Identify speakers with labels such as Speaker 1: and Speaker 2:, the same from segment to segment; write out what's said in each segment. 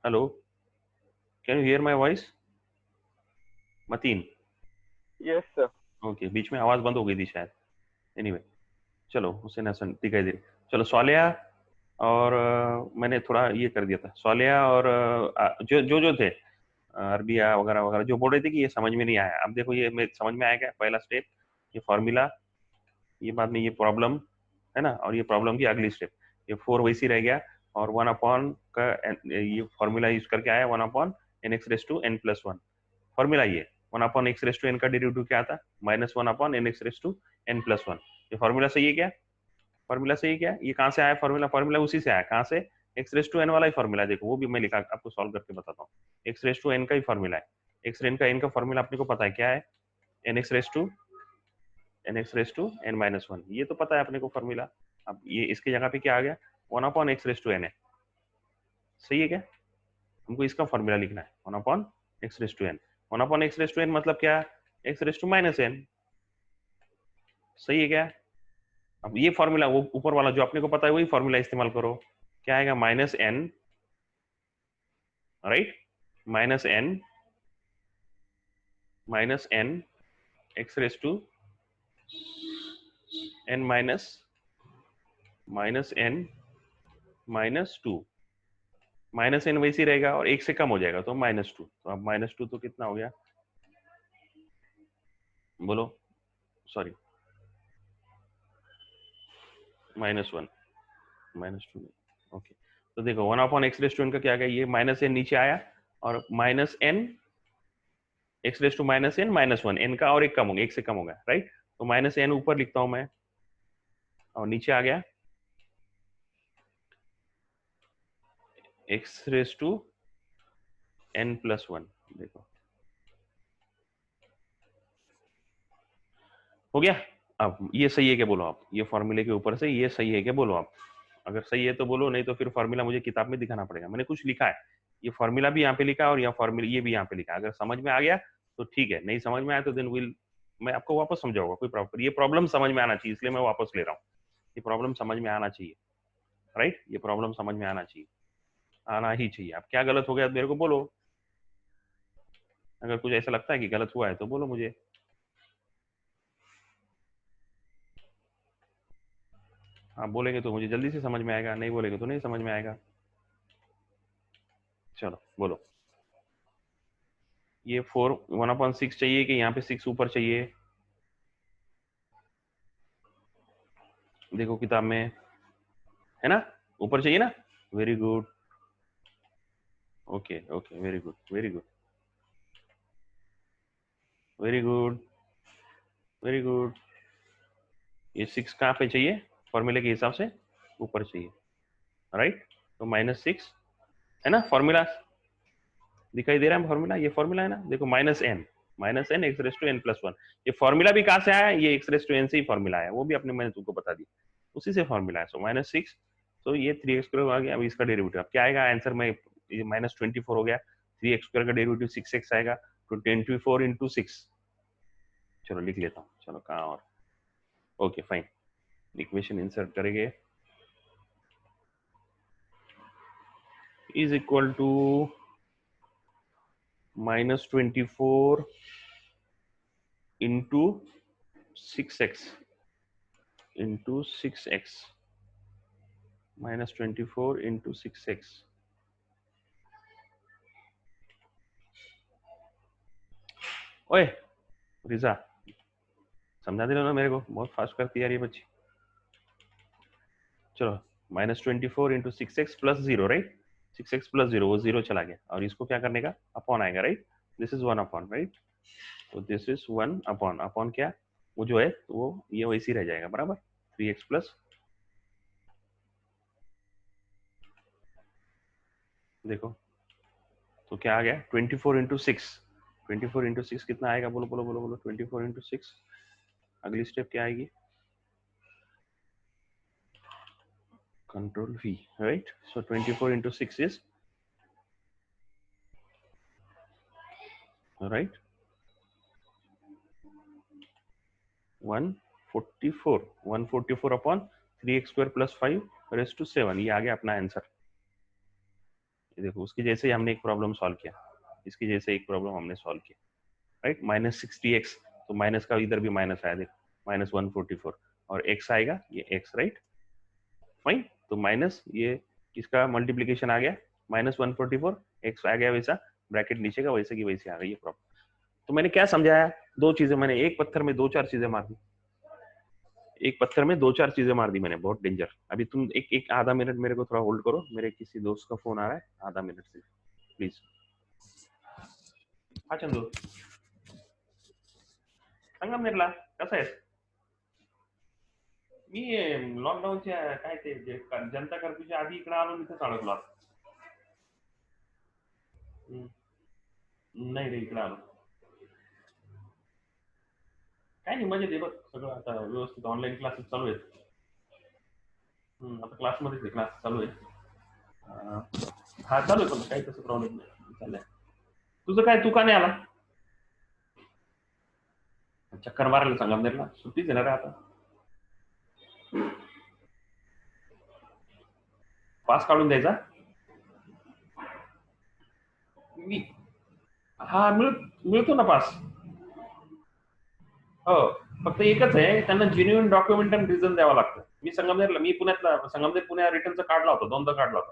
Speaker 1: Hello, can you hear my voice? Mateen?
Speaker 2: Yes sir.
Speaker 1: Okay, बीच में आवाज बंद हो गई थी शायद। एनीवे, चलो उसे ना सुन, दिखाई दे रही। चलो सोलिया और मैंने थोड़ा ये कर दिया था। सोलिया और जो थे अरबिया वगैरह वगैरह, जो बोल रहे थे कि ये समझ में नहीं आया। अब देखो ये समझ में आएगा। पहला स्टेप ये फॉर्मूला, ये बाद में ये प्रॉब्लम है ना, और ये प्रॉब्लम की अगली स्टेप, ये 4 वैसी रह गया। और 1 अपॉन का ये फॉर्मूला यूज करके आया, 1 upon n x raise to n plus one. Formula ये 1 upon x raise to n का डेरिवेटिव क्या आता? -1 upon n x raise to n plus one. ये फॉर्मूला सही है क्या? फॉर्मूला सही है क्या? ये कहाँ से आया फॉर्मूला? फॉर्मूला उसी से आया। कहाँ से? एक्स रेस टू एन वाला ही फॉर्मूला है। देखो वो भी मैं लिखा आपको सॉल्व करके बताता हूँ। एक्स रेस टू एन का ही फॉर्मूला है। एक्स रेन का एन का फॉर्मूला अपने को पता है क्या है? N x raise to n minus one, ये तो पता है अपने को फॉर्मूला। अब ये इसकी जगह पे क्या आ गया? 1 upon x raise to n है। सही है क्या? हमको इसका फॉर्मूला लिखना है, 1 upon x raise to n. 1 upon x raise to n मतलब क्या? X raise to minus n. सही है क्या? अब ये फॉर्मूला, वो ऊपर वाला जो अपने को पता है वही फॉर्मूला इस्तेमाल करो। क्या आएगा? Minus n, right, minus n x raise to n minus n minus two. Minus n वैसे ही रहेगा और एक से कम हो जाएगा तो -2। तो अब -2 तो कितना हो गया? बोलो, सॉरी, -1, -2। ओके, तो देखो 1 upon x raise to n का क्या आ गया? ये माइनस एन नीचे आया और minus n x raise to minus n minus one, n का और एक कम हो गया, एक से कम हो गया, राइट। तो माइनस एन ऊपर लिखता हूं मैं और नीचे आ गया x raise to n plus one. देखो हो गया। अब ये सही है क्या बोलो आप? ये फॉर्मूले के ऊपर से ये सही है क्या बोलो आप? अगर सही है तो बोलो, नहीं तो फिर फॉर्मूला मुझे किताब में दिखाना पड़ेगा। मैंने कुछ लिखा है, ये फॉर्मूला भी यहाँ पे लिखा है और यहाँ फॉर्मूला ये भी यहाँ पे लिखा है। अगर समझ में आ गया तो ठीक है, नहीं समझ में आया तो देन विल, मैं आपको वापस समझाऊंगा, कोई प्रॉब्लम। ये प्रॉब्लम समझ में आना चाहिए, इसलिए मैं वापस ले रहा हूँ। ये प्रॉब्लम समझ में आना चाहिए, राइट। ये प्रॉब्लम समझ में आना चाहिए, आना ही चाहिए। अब क्या गलत हो गया मेरे को बोलो। अगर कुछ ऐसा लगता है कि गलत हुआ है तो बोलो मुझे। आप बोलेंगे तो मुझे जल्दी से समझ में आएगा, नहीं बोलेंगे तो नहीं समझ में आएगा। चलो बोलो। ये 4 1/6 चाहिए कि यहाँ पे 6 ऊपर चाहिए? देखो किताब में है ना, ऊपर चाहिए ना। Very good, okay okay, very good very good very good very good. ये 6 कहाँ पे चाहिए? फॉर्मूले के हिसाब से ऊपर चाहिए, राइट। तो -6 है ना फॉर्मूला, दिखाई दे रहा है फॉर्मूला? ये फॉर्मूला है ना, देखो minus n x raise to n plus one. ये फॉर्मूला भी कहाँ से आया? ये एक्स रेस टू एन से ही फॉर्मूला आया, वो भी अपने मैंने तुमको बता दी, उसी से फॉर्मूला है। सो -6, तो ये 3x² आ गया। अब इसका डेरिवेटिव अब क्या आएगा आंसर में? ये -24 हो गया, 3x² का डेरिवेटिव 6x आएगा, तो 24 इंटू 6। चलो लिख लेता हूँ, चलो कहाँ और, ओके फाइन। इक्वेशन इंसर्ट करेंगे, is equal to -24 into 6x into 6x, -24 into 6x। ओए रिजा, समझा दे रहे हो ना मेरे को? बहुत फास्ट करती है यार ये बच्ची। चलो -24 into 6x plus zero, right. 6x plus zero, वो जीरो चला गया और इसको क्या करने का? अपॉन आएगा, right. This is 1 upon, right. तो दिस इज 1 अपॉन, अपॉन क्या वो जो है वो ये वैसे ही रह जाएगा, बराबर। 3x प्लस, देखो तो क्या आ गया? 24 इंटू 6, 24 इंटू 6 कितना आएगा? बोलो बोलो बोलो बोलो। 24 इंटू 6, अगली स्टेप क्या आएगी? Control V, right. So 24 into 6 is, right, 144। 144 upon 3x² plus 5 raise to 7, ये आ गया अपना आंसर। ये देखो उसकी जैसे ही हमने एक प्रॉब्लम सॉल्व किया, इसकी जैसे एक प्रॉब्लम हमने सॉल्व किया, राइट। -60x, तो माइनस का इधर भी माइनस आया, देखो -144, और x आएगा ये x, राइट, फाइन। तो माइनस ये इसका मल्टीप्लीकेशन आ गया, -144, x आ गया वैसा, ब्रैकेट नीचे का वैसे की वैसे आ गई ये प्रॉब्लम। तो मैंने क्या समझाया, दो चीजें, मैंने एक पत्थर में दो चार चीजें मार दी, एक पत्थर में दो चार चीजें मार दी मैंने, बहुत डेंजर। अभी तुम एक आधा मिनट मेरे को थोड़ा होल्ड करो, मेरे किसी दोस्त का फोन आ रहा है, आधा मिनट से प्लीज। हा चंदू, संगमनेरला कसं आहेस? मी लॉकडाऊनच्या काय ते जनता कर्फ्यूच्या आधी इकडे आलो, इथेच अडकलो. नाही रे, इकडे आलो. काय नाही, मजेत आहे बघ सगळं, आता व्यवस्थित ऑनलाईन क्लासेस चालू आहेत. आता क्लासमध्येच आहे, क्लास चालू आहे. हा चालू आहे, पण काही तसं प्रॉब्लेम नाही, चाललंय. तुझं काय, तू का नाही आला? चक्कर मारायला संगमनेरला सुट्टीच येणार आहे आता. पास काढून द्यायचा. मी हा मिळतो ना पास. हो, फक्त एकच आहे, त्यांना जेन्युइन डॉक्युमेंट आणि रिझन द्यावं लागतं. मी संगमनेरला, मी पुण्यातला, संगमनेर पुण्या रिटर्नचा काढला होता, दोनदा काढला होता,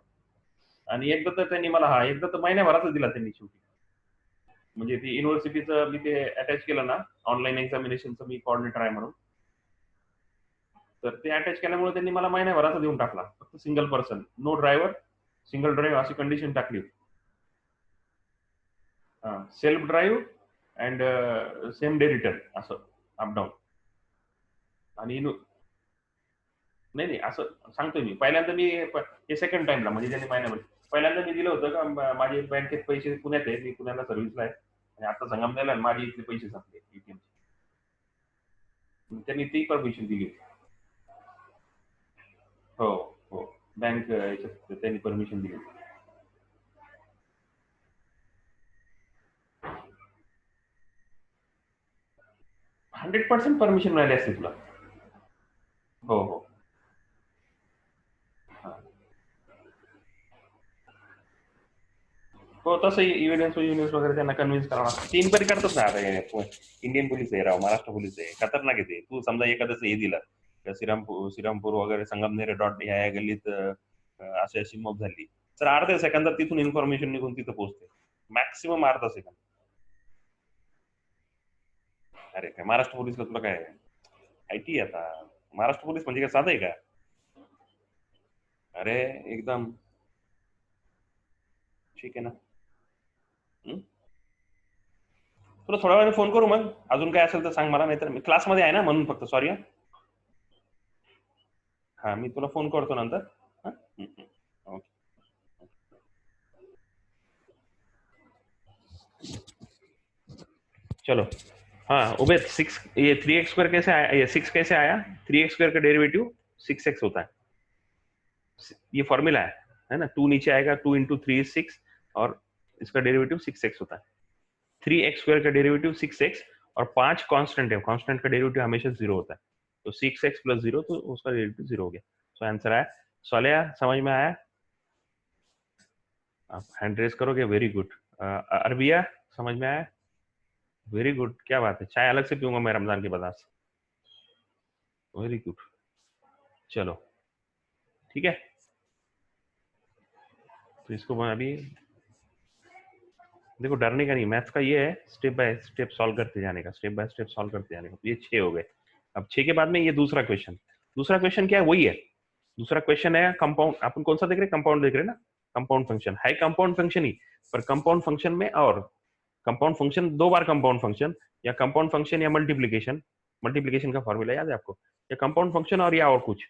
Speaker 1: आणि एकदा तर त्यांनी मला, हा एकदा तर महिन्याभरातच दिला त्यांनी शेवटी. म्हणजे ती युनिव्हर्सिटीचं मी ते अटॅच केलं ना, ऑनलाईन एक्झामिनेशनचं मी कॉर्डिनेटर आहे म्हणून, तर ते अटॅच केल्यामुळे त्यांनी मला महिन्याभराचा देऊन टाकला. फक्त single person, no driver, single drive अशी कंडिशन टाकली होती. Self drive and same day return, असं अपडाऊन. आणि नाही नाही, असं सांगतोय मी. पहिल्यांदा मी हे सेकंड टाइमला, म्हणजे त्यांनी महिन्यामध्ये पहिल्यांदा मी दिलं होतं का माझे बँकेत पैसे पुण्यात आहे, मी पुण्याला सर्व्हिसला आहे, आणि आता संगमनेरला माझे इथले पैसे संपले एटीएम. त्यांनी ती परमिशन दिली होती. हो हो, बँक याच्यात त्यांनी परमिशन दिली होती. 100% परमिशन मिळाली असते तुला. हो हो. हो, तसं इव्हिडन्स वगैरे त्यांना कन्व्हिन्स करावं लागतं. ती इन्क्वायरी करतात ना, आता इंडियन पोलीस आहे राव, महाराष्ट्र पोलीस आहे, खतरनाक आहे ते. तू समजा एखाद्याचं हे दिलं, श्रीरामपूर वगैरे संगमनेर डॉट या गल्लीत अशी अशी मॉब झाली, तर अर्ध्या सेकंदात तिथून इन्फॉर्मेशन निघून तिथं पोहोचते, मॅक्सिमम अर्धा सेकंद. अरे काय महाराष्ट्र पोलीसला तुला काय आयटी आता, महाराष्ट्र पोलीस म्हणजे काय साधं आहे का? अरे एकदम ठीक आहे ना. तुला थोड्या वेळाने फोन करू मग, अजून काय असेल तर सांग मला, नाहीतर मी क्लासमध्ये आहे ना म्हणून फक्त सॉरी. हा, मी तुला फोन करतो नंतर. ओके. चलो, हाँ उबेद, 6 ये 3x² कैसे आया, ये 6 कैसे आया? 3x² का डेरिवेटिव 6x होता है, ये फॉर्मूला है ना। 2 नीचे आएगा, 2 × 3 = 6, और इसका डेरिवेटिव 6x होता है। 3x² का डेरिवेटिव 6x, और 5 कांस्टेंट है, कांस्टेंट का डेरिवेटिव हमेशा 0 होता है, तो 6x + 0, तो उसका डेरिवेटिव 0 हो गया। सो आंसर आया। सोलिया, समझ में आया? आप हैंड रेस करोगे, वेरी गुड। अरबिया, समझ में आया? वेरी गुड, क्या बात है, चाय अलग से पीऊंगा मैं रमजान के बाद आज। वेरी गुड, चलो ठीक है। तो इसको मैं अभी देखो, डरने का नहीं, मैथ्स का ये है स्टेप बाय स्टेप सॉल्व करते जाने का, स्टेप बाय स्टेप सॉल्व करते जाने का। ये 6 हो गए। अब 6 के बाद में ये दूसरा क्वेश्चन, दूसरा क्वेश्चन क्या है, वही है। दूसरा क्वेश्चन है कंपाउंड, अपन कौन सा देख रहे हैं, कंपाउंड देख रहे हैं ना, कंपाउंड फंक्शन है, कंपाउंड फंक्शन ही, पर कंपाउंड फंक्शन में, और कंपाउंड फंक्शन 2 बार कंपाउंड फंक्शन, या कंपाउंड फंक्शन या मल्टीप्लीकेशन, मल्टीप्लीकेशन का फॉर्मूला याद है आपको, या कंपाउंड फंक्शन और या और कुछ,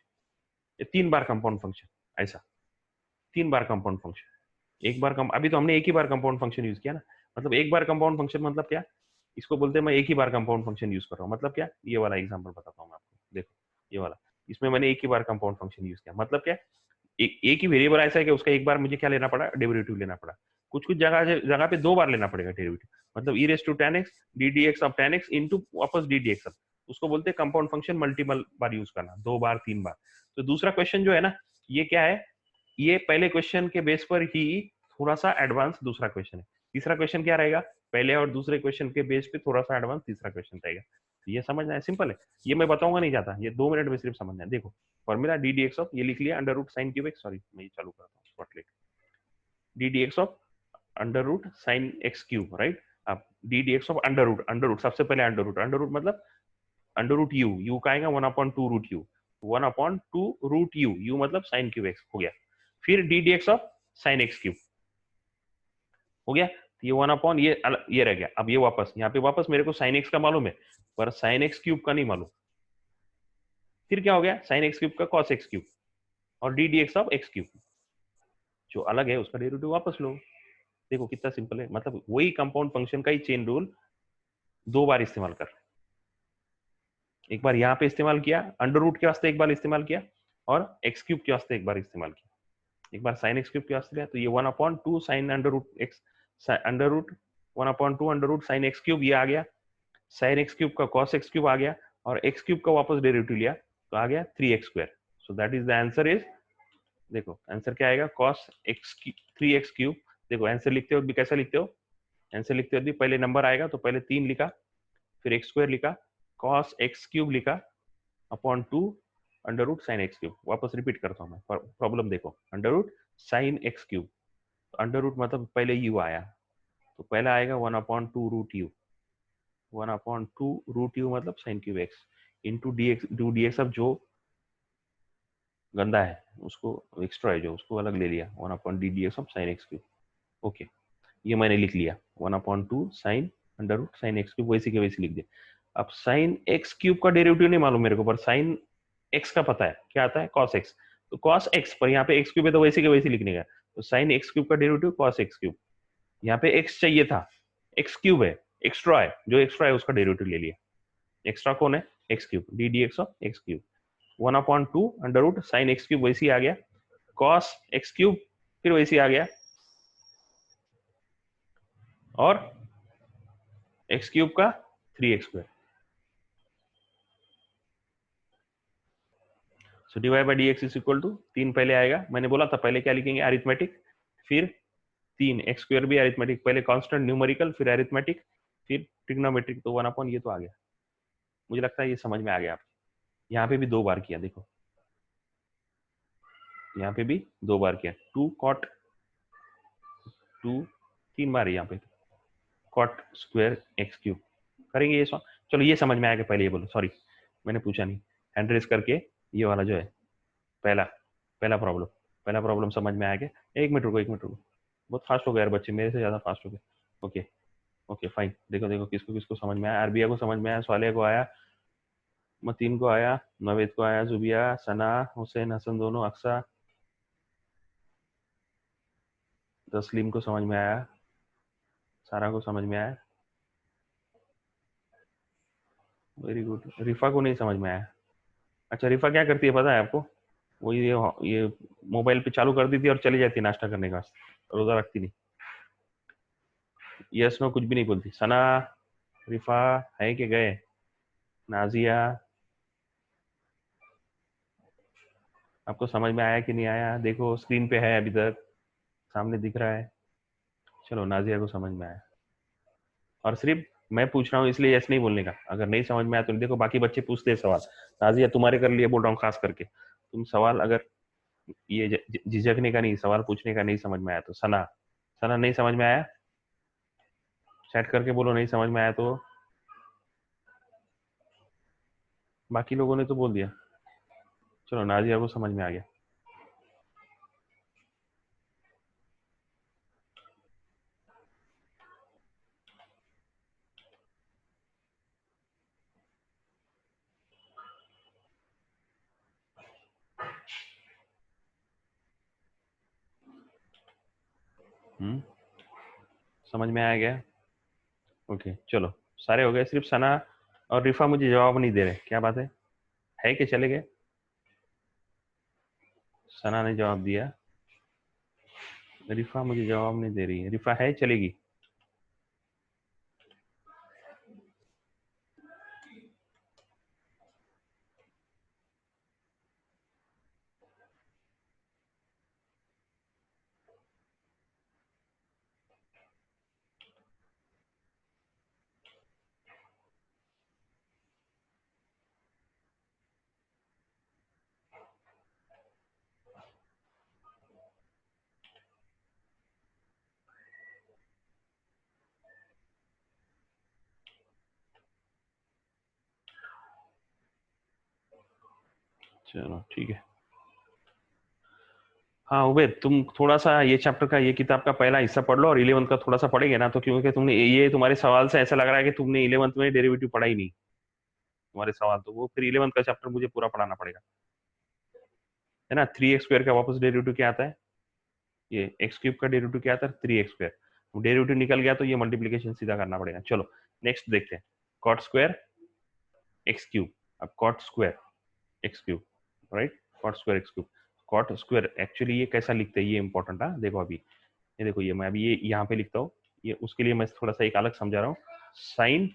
Speaker 1: या 3 बार कंपाउंड फंक्शन, ऐसा 3 बार कंपाउंड फंक्शन, एक बार अभी तो हमने एक ही बार कंपाउंड फंक्शन यूज किया ना, मतलब एक बार कंपाउंड फंक्शन मतलब क्या, इसको बोलते हैं मैं एक ही बार कंपाउंड फंक्शन यूज कर रहा हूँ, मतलब क्या, ये वाला एग्जांपल बताता हूँ मैं आपको, देखो ये वाला, इसमें मैंने एक ही बार कंपाउंड फंक्शन यूज किया, मतलब क्या, एक ही वेरिएबल ऐसा है कि उसका एक बार मुझे क्या लेना पड़ा, डेरिवेटिव लेना पड़ा। कुछ कुछ जगह पे 2 बार लेना पड़ेगा डेरिवेटिव, मतलब e⁻tan x ddx of tan x into वापस ddx, उसको बोलते हैं कंपाउंड फंक्शन मल्टीपल बार यूज करना, 2 बार 3 बार। तो दूसरा क्वेश्चन जो है ना, ये क्या है, ये पहले क्वेश्चन के बेस पर ही थोड़ा सा एडवांस दूसरा क्वेश्चन है। तीसरा क्वेश्चन क्या रहेगा, पहले और दूसरे क्वेश्चन के बेस पे थोड़ा सा एडवांस तीसरा क्वेश्चन रहेगा। ये समझना है, सिंपल है, ये मैं बताऊंगा नहीं जाता, ये 2 मिनट में सिर्फ समझना है। देखो formula d d x of, ये लिख लिया, under root sine cube x, sorry मैं ये चालू करता हूँ spotlight, d d x of under root sine x cube, right. अब d d x of under root, under root सबसे पहले अंडर रूट मतलब अंडर रूट यू, यू का आएगा 1/2 root u, 1/2 root u, u मतलब साइन क्यूब एक्स हो गया। फिर d d x of sine x cube हो गया, तो ये 1 ये रह गया। अब ये वापस यहाँ पे वापस मेरे को साइन एक्स का मालूम है, पर साइन एक्स क्यूब का नहीं मालूम। फिर क्या हो गया, साइन एक्स क्यूब का कॉस एक्स क्यूब, और D d x of x cube, जो अलग है उसका डेरिवेटिव वापस लो। देखो कितना सिंपल है, मतलब वही कंपाउंड फंक्शन का ही चेन रूल 2 बार इस्तेमाल कर, एक बार यहाँ पे इस्तेमाल किया अंडर रूट के वास्ते, एक बार इस्तेमाल किया, और एक्स क्यूब के वास्ते एक बार इस्तेमाल किया, एक बार साइन एक्स क्यूब के वास्ते लिया, तो ये 1/2 sine under root x, under root 1/2 under root sine x cube, ये आ गया, साइन एक्स क्यूब का कॉस एक्स क्यूब आ गया, और एक्स क्यूब का वापस डेरिवेटिव लिया तो आ गया 3x²। So that is the answer is, देखो आंसर क्या आएगा, कॉस एक्स 3x³ देखो आंसर लिखते हो भी कैसा लिखते हो, आंसर लिखते हो भी पहले नंबर आएगा तो पहले 3 लिखा, फिर x² लिखा, कॉस एक्स क्यूब लिखा, upon 2 under root sine x cube. वापस रिपीट करता हूँ मैं, प्रॉब्लम देखो, under root sine x cube, under root मतलब पहले यू आया, तो पहला आएगा 1/2 रूट यू, 1/2 रूट यू मतलब sine cube x, into d x, to d x, अब जो गंदा है उसको, एक्स्ट्रा है जो, उसको अलग ले लिया, 1/d(dx of sine x cube. Okay, ये मैंने लिख लिया 1/2 sine under root sine x cube, वैसे के वैसे लिख दिया। अब साइन एक्स क्यूब का डेरिवेटिव नहीं मालूम मेरे को, पर साइन एक्स का पता है, क्या आता है, कॉस एक्स, तो कॉस एक्स, पर यहाँ पे एक्स क्यूब है तो वैसे के वैसे लिखने का, तो साइन एक्स क्यूब का डेरिवेटिव कॉस एक्स क्यूब, यहाँ पे एक्स चाहिए था, एक्स क्यूब है, एक्स्ट्रा है, जो एक्स्ट्रा है उसका डेरिवेटिव ले लिया, एक्स्ट्रा कौन है, x cube, d d x of x cube, 1/2 under root sine x cube वैसे ही आ गया, कॉस एक्स क्यूब फिर वैसे ही आ गया, और एक्स क्यूब का 3x²। So d y by d x is equal to 3 पहले आएगा, मैंने बोला था पहले क्या लिखेंगे, अरिथमेटिक, फिर 3x² भी अरिथमेटिक, पहले कांस्टेंट न्यूमेरिकल फिर अरिथमेटिक फिर ट्रिग्नोमेट्रिक, तो 1/, ये तो आ गया। मुझे लगता है ये समझ में आ गया आप, यहाँ पे भी 2 बार किया, देखो यहाँ पे भी 2 बार किया, 2 cot 2, 3 बार है यहाँ पे, cot स्क्वायर एक्स क्यूब करेंगे ये चलो ये समझ में आएगा, पहले ये बोलो, सॉरी मैंने पूछा नहीं, हैंड रेस करके, ये वाला जो है पहला पहला प्रॉब्लम, पहला प्रॉब्लम समझ में आ गया, 1 मिनट रुको, 1 मिनट रुको, बहुत फास्ट हो गया यार बच्चे, मेरे से ज़्यादा फास्ट हो गए। ओके ओके फाइन, देखो देखो किसको किसको समझ में आया, अरबिया को समझ में आया, स्वालिया को आया, मतीन को आया, नवेद को आया, जुबिया, सना, हुसैन, हसन दोनों, अक्सा, तस्लीम को समझ में आया, सारा को समझ में आया, वेरी गुड। रिफा को नहीं समझ में आया, अच्छा रिफा क्या करती है पता है आपको, वो ये मोबाइल पे चालू कर दी थी और चली जाती है नाश्ता करने का, रोजा रखती नहीं, यस नो कुछ भी नहीं बोलती। सना, रिफा है कि गए, नाजिया, आपको समझ में आया कि नहीं आया, देखो स्क्रीन पे है अभी तक, सामने दिख रहा है, चलो नाजिया को समझ में आया, और सिर्फ मैं पूछ रहा हूँ इसलिए यस नहीं बोलने का, अगर नहीं समझ में आया तो देखो बाकी बच्चे पूछते हैं सवाल, नाजिया तुम्हारे कर लिए बोल रहा हूँ खास करके, तुम सवाल अगर ये झिझकने का नहीं, सवाल पूछने का, नहीं समझ में आया तो, सना, सना नहीं समझ में आया, चैट करके बोलो नहीं समझ में आया तो, बाकी लोगों ने तो बोल दिया, चलो नाजिया को समझ में आ गया। समझ में आ गया, ओके चलो सारे हो गए, सिर्फ सना और रिफा मुझे जवाब नहीं दे रहे, क्या बात है कि चले गए, सना ने जवाब दिया, रिफा मुझे जवाब नहीं दे रही है, रिफा है चलेगी, चलो ठीक है। हाँ उबेद, तुम थोड़ा सा ये चैप्टर का, ये किताब का पहला हिस्सा पढ़ लो और 11th का थोड़ा सा पढ़ेंगे ना, तो क्योंकि तुमने ये तुम्हारे सवाल से ऐसा लग रहा है कि तुमने 11th में डेरिवेटिव पढ़ा ही नहीं। तुम्हारे सवाल तो वो फिर 11th का चैप्टर मुझे पूरा पढ़ाना पड़ेगा, है ना। 3x² का वापस डेरिवेटिव क्या आता है? ये x³ का डेरिवेटिव क्या आता है? 3x²। डेरिवेटिव निकल गया तो ये मल्टीप्लीकेशन सीधा करना पड़ेगा। चलो नेक्स्ट देखते हैं। Cot square x³। अब cot square x³, right. Cot square x³। Cot square actually ये कैसा लिखते हैं, ये इंपॉर्टेंट है। देखो अभी ये देखो, ये मैं अभी ये यहाँ पे लिखता हूँ, ये उसके लिए मैं थोड़ा सा एक अलग समझा रहा हूँ। साइन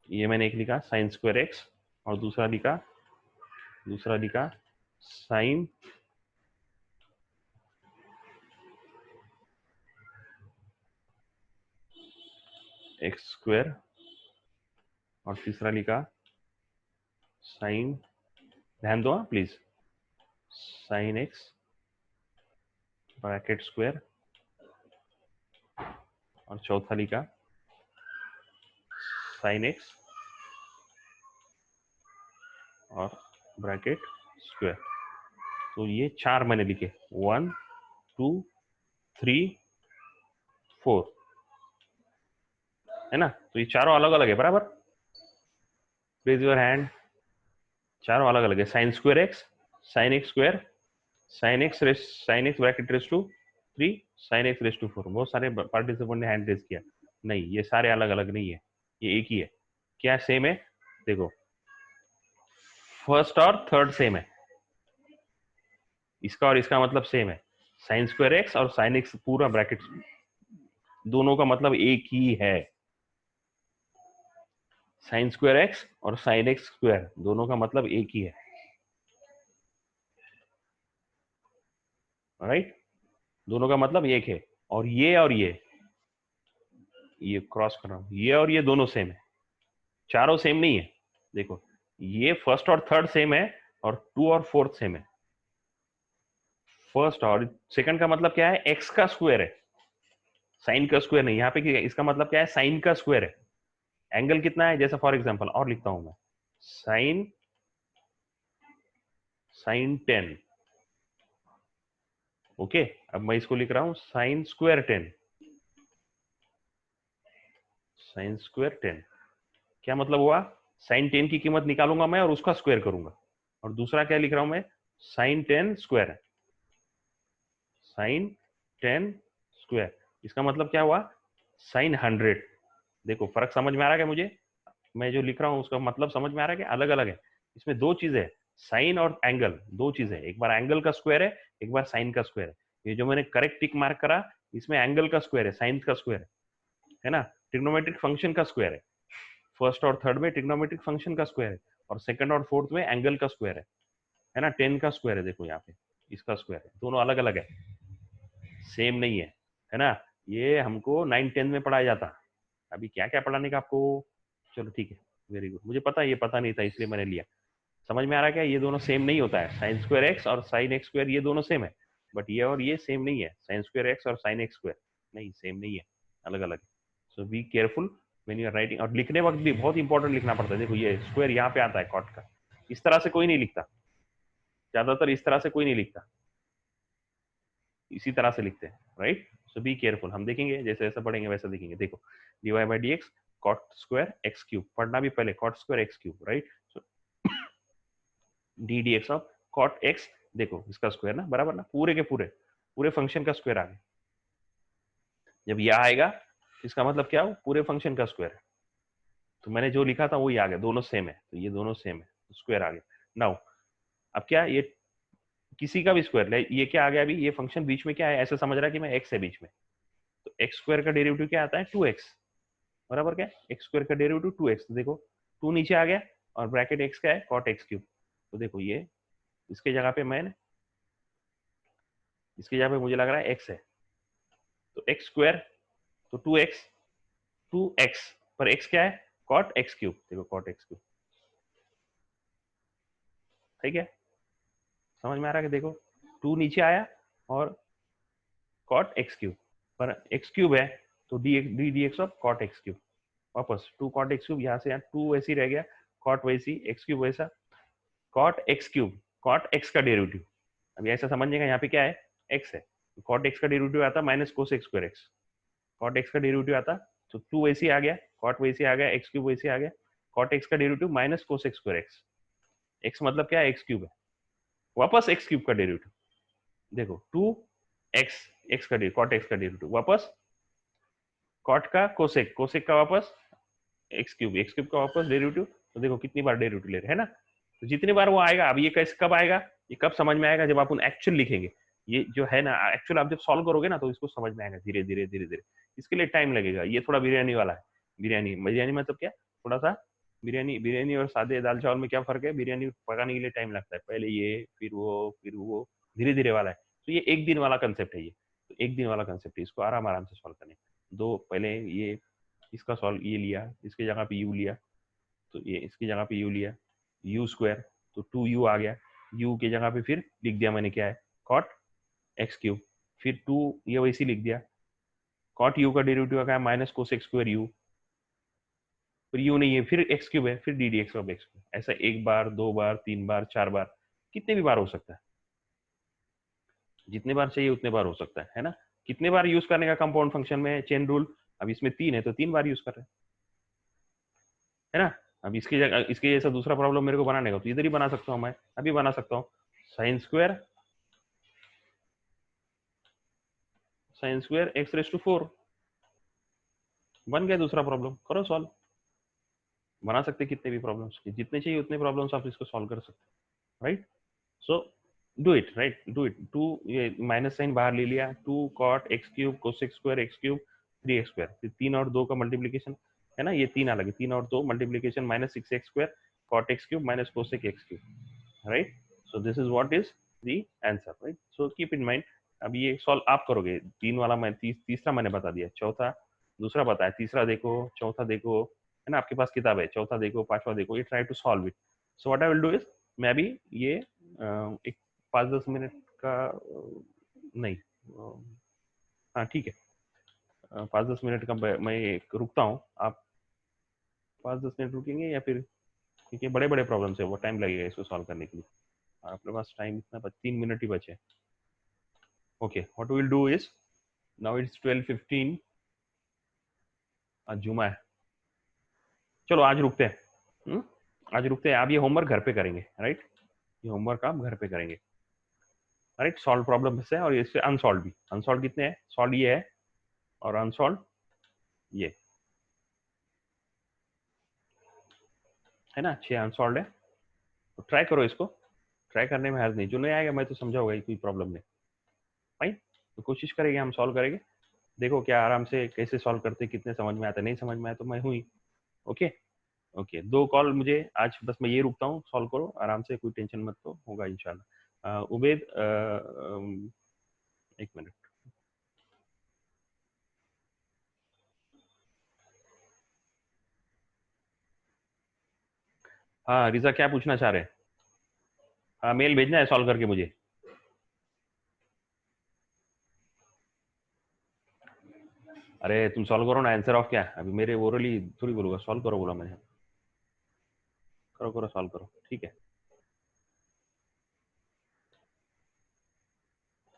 Speaker 1: ये मैंने एक लिखा साइन स्क्वायर x, और दूसरा लिखा साइन x², और तीसरा लिखा साइन, ध्यान दो please, sine x bracket square, और चौथा लिखा साइन x और ब्रैकेट स्क्वायर। तो ये चार मैंने लिखे, 1 2 3 4, है ना। तो ये चारों अलग अलग है बराबर। Raise your hand. चारों अलग अलग है। Sine square x, sine x square, sine x bracket raise to 3, sine x raise to 4। बहुत सारे पार्टिसिपेंट ने हैंड रेस किया। नहीं, ये सारे अलग अलग नहीं है, ये एक ही है। क्या सेम है? देखो, फर्स्ट और थर्ड सेम है, इसका और इसका मतलब सेम है। साइन स्क्वायर एक्स और साइन एक्स पूरा ब्रैकेट, दोनों का मतलब एक ही है। साइन स्क्वायर एक्स और साइन एक्स स्क्वायर दोनों का मतलब एक ही है, राइट। दोनों का मतलब एक है। और ये क्रॉस कर रहा हूं, ये और ये दोनों सेम है, चारों सेम नहीं है। देखो, ये फर्स्ट और थर्ड सेम है, और 2 और 4 सेम है। फर्स्ट और सेकंड का मतलब क्या है? एक्स का स्क्वायर है, साइन का स्क्वायर नहीं। यहाँ पे इसका मतलब क्या है? साइन का स्क्वायर है। एंगल कितना है? जैसा फॉर एग्जांपल और लिखता हूं मैं, साइन साइन 10। ओके, अब मैं इसको लिख रहा हूं साइन स्क्वायर 10, साइन स्क्वायर 10। क्या मतलब हुआ? साइन 10 की कीमत निकालूंगा मैं और उसका स्क्वायर करूंगा। और दूसरा क्या लिख रहा हूं मैं? Sine 10 square, sine 10 square. इसका मतलब क्या हुआ? साइन 100। देखो फर्क समझ में आ रहा है क्या मुझे? मैं जो लिख रहा हूँ उसका मतलब समझ में आ रहा है कि अलग अलग है। इसमें दो चीजें है, साइन और एंगल, दो चीजें। एक बार एंगल का स्क्वायर है, एक बार साइन का स्क्वायर है। ये जो मैंने करेक्ट टिक मार्क करा, इसमें एंगल का स्क्वायर है, साइन का स्क्वायर है ना। ट्रिग्नोमेट्रिक फंक्शन का स्क्वायर है। फर्स्ट और थर्ड में ट्रिग्नोमेट्रिक फंक्शन का स्क्वायर है, और सेकंड और फोर्थ में एंगल का स्क्वायर है ना। 10 का स्क्वायर है, देखो यहाँ पे इसका स्क्वायर है। दोनों अलग अलग है, सेम नहीं है ना। ये हमको 9 10 में पढ़ाया जाता। अभी क्या क्या पढ़ाने का आपको? चलो ठीक है, वेरी गुड। मुझे पता है, ये पता नहीं था इसलिए मैंने लिया। समझ में आ रहा है क्या? ये दोनों सेम नहीं होता है। साइन स्क्वायर एक्स और साइन एक्स स्क्वायर ये दोनों सेम है, बट ये और ये सेम नहीं है। साइन स्क्वायर एक्स और साइन एक्स स्क्वायर नहीं, सेम नहीं है, अलग अलग है। So be careful when you are writing. और लिखने वक्त भी बहुत इंपॉर्टेंट लिखना पड़ता है। देखो ये स्क्वायर यहाँ पे आता है कॉट का, इस तरह से कोई नहीं लिखता, ज्यादातर इस तरह से कोई नहीं लिखता, इसी तरह से लिखते हैं, राइट। So be careful. हम देखेंगे जैसे जैसे पढ़ेंगे वैसे देखेंगे। देखो, dy by d x cot square x cube, पढ़ना भी पहले cot square x cube, right. So d d x of cot x, देखो इसका स्क्वायर ना, बराबर ना, पूरे के पूरे पूरे फंक्शन का स्क्वायर आ गया। जब यह आएगा इसका मतलब क्या हो? पूरे फंक्शन का स्क्वायर है। तो मैंने जो लिखा था वही आ गया, दोनों सेम है, तो ये दोनों सेम है, स्क्वायर आ गया। नाउ अब क्या, ये किसी का भी स्क्वायर, ये क्या आ गया? अभी ये फंक्शन बीच में क्या है, ऐसे समझ रहा है कि मैं एक्स है बीच में, तो एक्स स्क्वायर का डेरिवेटिव क्या आता है? 2x, बराबर क्या? एक्स स्क्वायर का डेरिवेटिव 2x। देखो 2 नीचे आ गया, और ब्रैकेट एक्स का है कॉट एक्स क्यूब। तो देखो ये इसके जगह पे मैंने, इसकी जगह पे मुझे लग रहा है एक्स है, तो एक्स स्क्वायर, तो 2x, 2x पर x क्या है? Cot x cube. देखो कॉट एक्स क्यूब, ठीक है। समझ में आ रहा है कि देखो 2 नीचे आया, और कॉट एक्स क्यूब, पर एक्स क्यूब है तो d x of cot x cube, वापस टू कॉट एक्स क्यूब, यहाँ से यहाँ टू वैसे ही रह गया, कॉट वैसी, एक्स क्यूब वैसा, cot x cube, cot x का डेरिवेटिव, अभी ऐसा समझिएगा यहाँ पे क्या है, एक्स है, कॉट एक्स का डेरिवेटिव आता minus cos x square x, cot x का डेरिवेटिव आता तो टू वैसे आ गया, कॉट वैसे आ गया, एक्स क्यूब वैसे आ गया, कॉट एक्स का derivative minus cos x square x, x मतलब क्या है, एक्स क्यूब है, वापस एक्स क्यूब का डेरिवेटिव, देखो टू एक्स, एक्स का कॉट एक्स का डेरिवेटिव, वापस कॉट का कोसेक, कोसेक का वापस एक्स क्यूब का वापस डेरिवेटिव, तो देखो कितनी बार डेरिवेटिव ले रहे हैं ना, तो जितनी बार वो आएगा, अब ये कैसे कब आएगा, ये कब समझ में आएगा, जब आप उन एक्चुअल लिखेंगे, ये जो है ना एक्चुअल आप जब सॉल्व करोगे ना तो इसको समझ में आएगा धीरे धीरे धीरे धीरे, इसके लिए टाइम लगेगा, ये थोड़ा बिरयानी वाला है, बिरयानी बिरयानी मतलब क्या, थोड़ा सा बिरयानी, बिरयानी और सादे दाल चावल में क्या फर्क है, बिरयानी पकाने के लिए टाइम लगता है, पहले ये फिर वो धीरे धीरे वाला है, तो ये एक दिन वाला कंसेप्ट है, ये तो एक दिन वाला कंसेप्ट है, इसको आराम आराम से सॉल्व करने, दो पहले ये इसका सॉल्व, ये लिया, इसकी जगह पे यू लिया, तो ये इसकी जगह पे यू लिया, यू स्क्वायर, तो टू यू आ गया, यू की जगह पे फिर लिख दिया मैंने क्या है, कॉट एक्स क्यूब, फिर टू ये वैसे लिख दिया, कॉट यू का डेरिवेटिव क्या है, minus cos x square you, फिर यू नहीं है, फिर एक्स क्यूब है, फिर d d x of x cube, ऐसा एक बार, दो बार, तीन बार, चार बार, कितने भी बार हो सकता है, जितने बार चाहिए उतने बार हो सकता है ना, कितने बार यूज करने का कंपाउंड फंक्शन में चेन रूल, अब इसमें तीन है तो तीन बार यूज कर रहे हैं, है ना, अब इसकी जगह इसके जैसा दूसरा प्रॉब्लम मेरे को बनाने का तो इधर ही बना सकता हूँ, मैं अभी बना सकता हूँ, sine square x raise to 4, बन गया दूसरा प्रॉब्लम, करो सॉल्व, बना सकते कितने भी प्रॉब्लम्स, जितने चाहिए उतने प्रॉब्लम्स आप इसको सॉल्व कर सकते, right, so do it, right, do it, two ये माइनस साइन बाहर ले लिया, two cot x cube cosec square x cube 3x square, फिर तीन और दो का मल्टीप्लीकेशन है ना, ये तीन अलग है, तीन और दो multiplication minus 6x square cot x cube minus cosec x cube, right, so this is what is the answer, right, so keep in mind, अब ये सॉल्व आप करोगे, तीन वाला मैं तीसरा मैंने बता दिया, चौथा दूसरा बताया, तीसरा देखो, चौथा देखो, है ना, आपके पास किताब है, चौथा देखो, पांचवा देखो, ये try to solve it, so what I will do is, मैं भी ये एक 5-10 मिनट का नहीं, हाँ ठीक है, 5-10 मिनट का मैं एक रुकता हूँ, आप 5-10 मिनट रुकेंगे या फिर, क्योंकि बड़े बड़े प्रॉब्लम्स है, वो टाइम लगेगा इसको सॉल्व करने के लिए, आपके पास टाइम इतना 3 मिनट ही बचे, okay, what will do is, now it's 12:15, आज जुमा है, चलो आज रुकते हैं, आज रुकते हैं, आप ये होमवर्क घर पे करेंगे, राइट, ये होमवर्क आप घर पे करेंगे, राइट, सॉल्व प्रॉब्लम से, और इससे अनसॉल्व भी, अनसॉल्व कितने हैं, सॉल्व ये है और अनसॉल्व ये है ना, 6 अनसॉल्व है, तो ट्राई करो इसको, ट्राई करने में हर्ज नहीं, जो नहीं आएगा मैं तो समझाऊंगा, कोई प्रॉब्लम नहीं, फाइन, तो कोशिश करेंगे, हम सॉल्व करेंगे, देखो क्या आराम से कैसे सॉल्व करते, कितने समझ में आता, नहीं समझ में आया तो मैं हूँ ही, ओके, ओके, 2 कॉल मुझे आज, बस मैं ये रुकता हूँ, सॉल्व करो आराम से, कोई टेंशन मत, तो होगा इंशाल्लाह, उबैद 1 मिनट, हाँ रिजा क्या पूछना चाह रहे हैं, हाँ मेल भेजना है सॉल्व करके मुझे, अरे तुम सॉल्व करो ना, आंसर ऑफ क्या, अभी मेरे ओरली थोड़ी बोलूंगा, सॉल्व करो बोला मैंने, करो करो सॉल्व करो, ठीक है,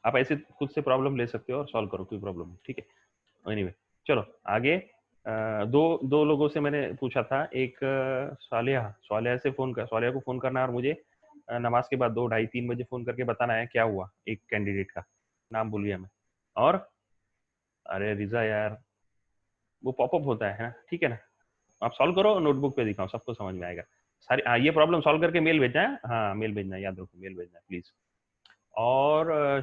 Speaker 1: आप ऐसे खुद से प्रॉब्लम ले सकते हो और सॉल्व करो, कोई प्रॉब्लम नहीं, ठीक है, एनीवे चलो आगे, दो दो लोगों से मैंने पूछा था, एक सालिया, सालिया से फोन कर, सालिया को फोन करना, और मुझे नमाज के बाद 2, ढाई, 3 बजे फोन करके बताना है क्या हुआ, एक कैंडिडेट का नाम भूल गया मैं, और अरे रिजा यार, वो पॉपअप होता है ना, ठीक है ना, आप सॉल्व करो, नोटबुक पे दिखाओ, सबको समझ में आएगा, सारी ये प्रॉब्लम सॉल्व करके मेल भेजना है, हाँ मेल भेजना है, याद रखो मेल भेजना है प्लीज, और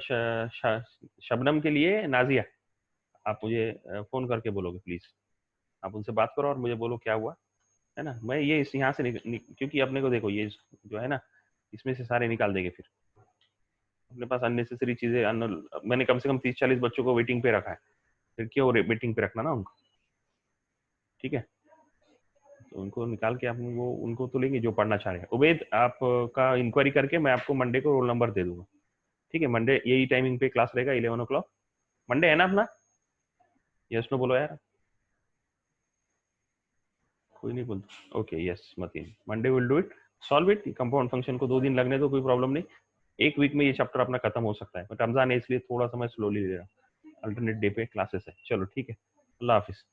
Speaker 1: शबनम के लिए नाजिया, आप मुझे फोन करके बोलोगे प्लीज, आप उनसे बात करो और मुझे बोलो क्या हुआ, है ना, मैं ये इस यहाँ से क्योंकि अपने को देखो ये जो है ना, इसमें से सारे निकाल देंगे, फिर अपने पास अननेसेसरी चीजें, मैंने कम से कम 30-40 बच्चों को वेटिंग पे रखा है, फिर क्यों वेटिंग पे रखना ना उनको, ठीक है, तो उनको निकाल के आप वो उनको तो लेंगे जो पढ़ना चाह रहे हैं, उबैद आपका इंक्वायरी करके मैं आपको मंडे को रोल नंबर दे दूंगा, ठीक है, मंडे यही टाइमिंग पे क्लास रहेगा, 11 o'clock, मंडे है ना अपना? यस नो बोलो यार, कोई नहीं बोलता। Okay yes Mateen, Monday will do it, solve it. Compound function को 2 दिन लगने दो, कोई प्रॉब्लम नहीं। एक वीक में ये चैप्टर अपना खत्म हो सकता है, बट रमजान है इसलिए थोड़ा सा मैं स्लोली ले रहा हूँ। अल्टरनेट डे पे क्लासेस है। चलो ठीक है, अल्लाह हाफिज।